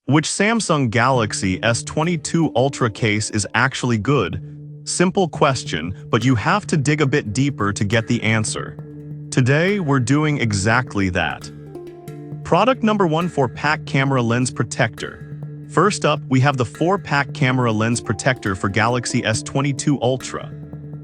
Which Samsung Galaxy S22 Ultra case is actually good? Simple question, but you have to dig a bit deeper to get the answer. Today, we're doing exactly that. Product number 1, 4-pack camera lens protector. First up, we have the 4-pack camera lens protector for Galaxy S22 Ultra.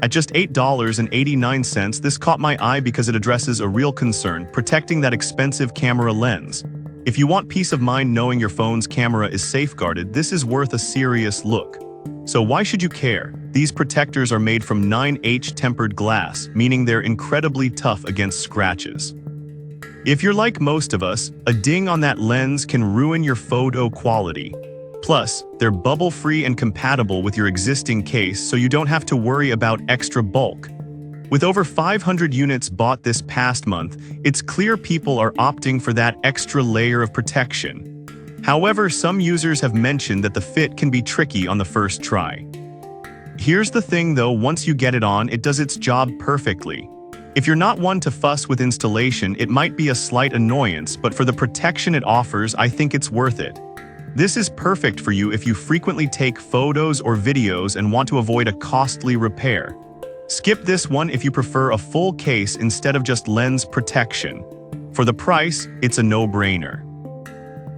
At just $8.89, this caught my eye because it addresses a real concern, protecting that expensive camera lens. If you want peace of mind knowing your phone's camera is safeguarded, this is worth a serious look. So why should you care? These protectors are made from 9H tempered glass, meaning they're incredibly tough against scratches. If you're like most of us, a ding on that lens can ruin your photo quality. Plus, they're bubble-free and compatible with your existing case, so you don't have to worry about extra bulk. With over 500 units bought this past month, it's clear people are opting for that extra layer of protection. However, some users have mentioned that the fit can be tricky on the first try. Here's the thing though, once you get it on, it does its job perfectly. If you're not one to fuss with installation, it might be a slight annoyance, but for the protection it offers, I think it's worth it. This is perfect for you if you frequently take photos or videos and want to avoid a costly repair. Skip this one if you prefer a full case instead of just lens protection. For the price, it's a no-brainer.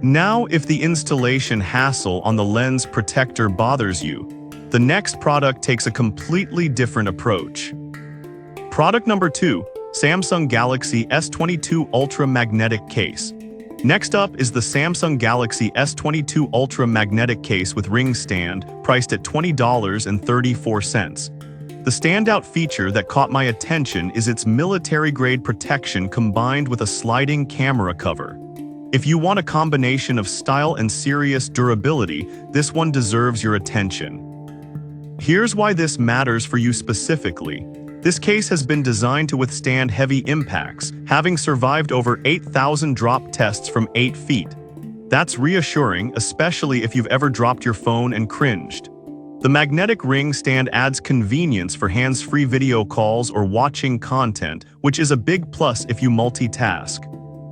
Now, if the installation hassle on the lens protector bothers you, the next product takes a completely different approach. Product number 2, Samsung Galaxy S22 Ultra Magnetic Case. Next up is the Samsung Galaxy S22 Ultra Magnetic Case with ring stand, priced at $20.34. The standout feature that caught my attention is its military-grade protection combined with a sliding camera cover. If you want a combination of style and serious durability, this one deserves your attention. Here's why this matters for you specifically. This case has been designed to withstand heavy impacts, having survived over 8,000 drop tests from 8 feet. That's reassuring, especially if you've ever dropped your phone and cringed. The magnetic ring stand adds convenience for hands-free video calls or watching content, which is a big plus if you multitask.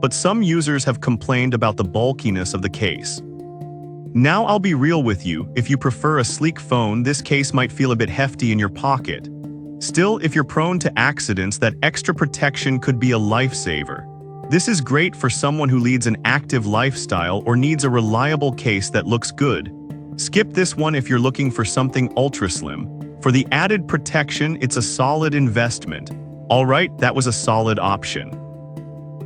But some users have complained about the bulkiness of the case. Now I'll be real with you, if you prefer a sleek phone, this case might feel a bit hefty in your pocket. Still, if you're prone to accidents, that extra protection could be a lifesaver. This is great for someone who leads an active lifestyle or needs a reliable case that looks good. Skip this one if you're looking for something ultra slim. For the added protection, it's a solid investment. Alright, that was a solid option.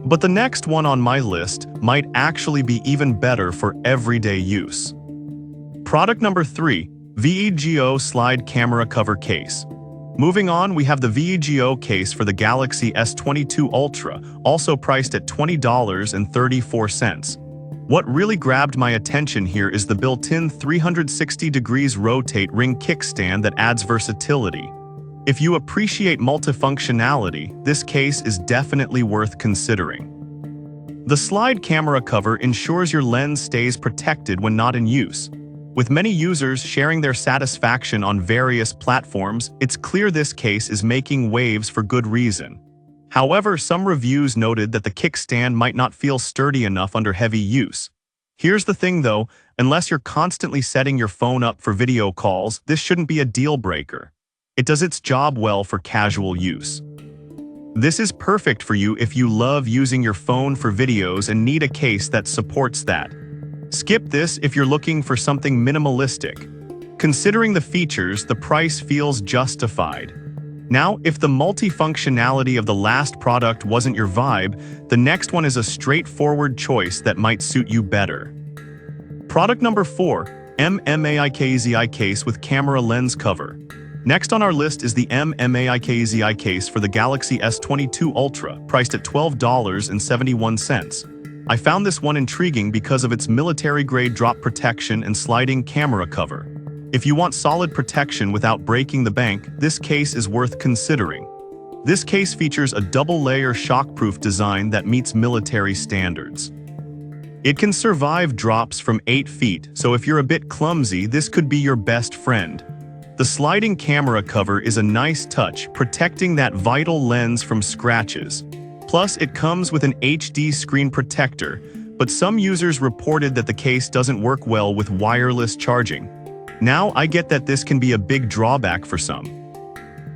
But the next one on my list might actually be even better for everyday use. Product number 3, VEGO Slide Camera Cover Case. Moving on, we have the VEGO case for the Galaxy S22 Ultra, also priced at $20.34. What really grabbed my attention here is the built-in 360 degrees rotate ring kickstand that adds versatility. If you appreciate multifunctionality, this case is definitely worth considering. The slide camera cover ensures your lens stays protected when not in use. With many users sharing their satisfaction on various platforms, it's clear this case is making waves for good reason. However, some reviews noted that the kickstand might not feel sturdy enough under heavy use. Here's the thing though, unless you're constantly setting your phone up for video calls, this shouldn't be a deal breaker. It does its job well for casual use. This is perfect for you if you love using your phone for videos and need a case that supports that. Skip this if you're looking for something minimalistic. Considering the features, the price feels justified. Now, if the multifunctionality of the last product wasn't your vibe, the next one is a straightforward choice that might suit you better. Product number 4, MMAIKZI case with camera lens cover. Next on our list is the MMAIKZI case for the Galaxy S22 Ultra, priced at $12.71. I found this one intriguing because of its military-grade drop protection and sliding camera cover. If you want solid protection without breaking the bank, this case is worth considering. This case features a double-layer shockproof design that meets military standards. It can survive drops from 8 feet, so if you're a bit clumsy, this could be your best friend. The sliding camera cover is a nice touch, protecting that vital lens from scratches. Plus, it comes with an HD screen protector, but some users reported that the case doesn't work well with wireless charging. Now, I get that this can be a big drawback for some.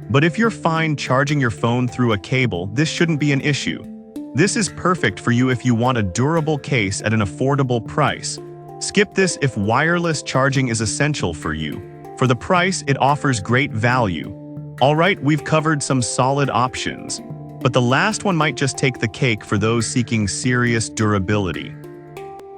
But if you're fine charging your phone through a cable, this shouldn't be an issue. This is perfect for you if you want a durable case at an affordable price. Skip this if wireless charging is essential for you. For the price, it offers great value. Alright, we've covered some solid options. But the last one might just take the cake for those seeking serious durability.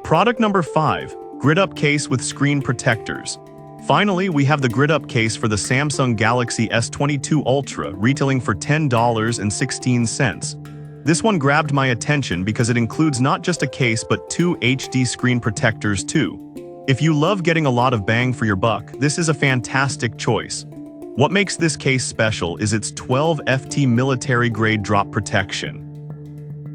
Product number 5, Grid-Up Case with Screen Protectors. Finally, we have the Grid-Up case for the Samsung Galaxy S22 Ultra, retailing for $10.16. This one grabbed my attention because it includes not just a case but 2 HD screen protectors too. If you love getting a lot of bang for your buck, this is a fantastic choice. What makes this case special is its 12 FT military-grade drop protection.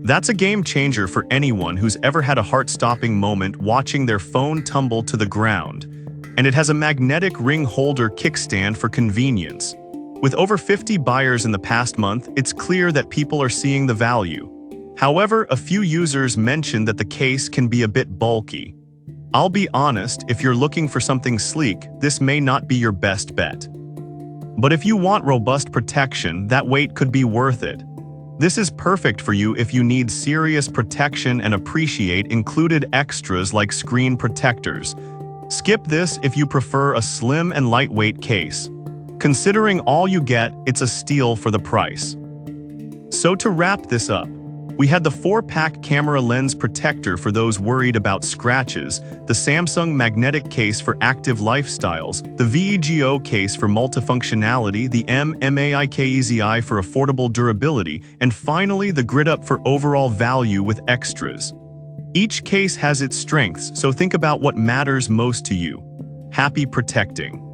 That's a game changer for anyone who's ever had a heart-stopping moment watching their phone tumble to the ground. And it has a magnetic ring holder kickstand for convenience. With over 50 buyers in the past month, it's clear that people are seeing the value. However, a few users mentioned that the case can be a bit bulky. I'll be honest, if you're looking for something sleek, this may not be your best bet. But if you want robust protection, that weight could be worth it. This is perfect for you if you need serious protection and appreciate included extras like screen protectors. Skip this if you prefer a slim and lightweight case. Considering all you get, it's a steal for the price. So to wrap this up, we had the 4-pack camera lens protector for those worried about scratches, the Samsung magnetic case for active lifestyles, the VEGO case for multifunctionality, the MAIKEZI for affordable durability, and finally the Grid-Up for overall value with extras. Each case has its strengths, so think about what matters most to you. Happy protecting.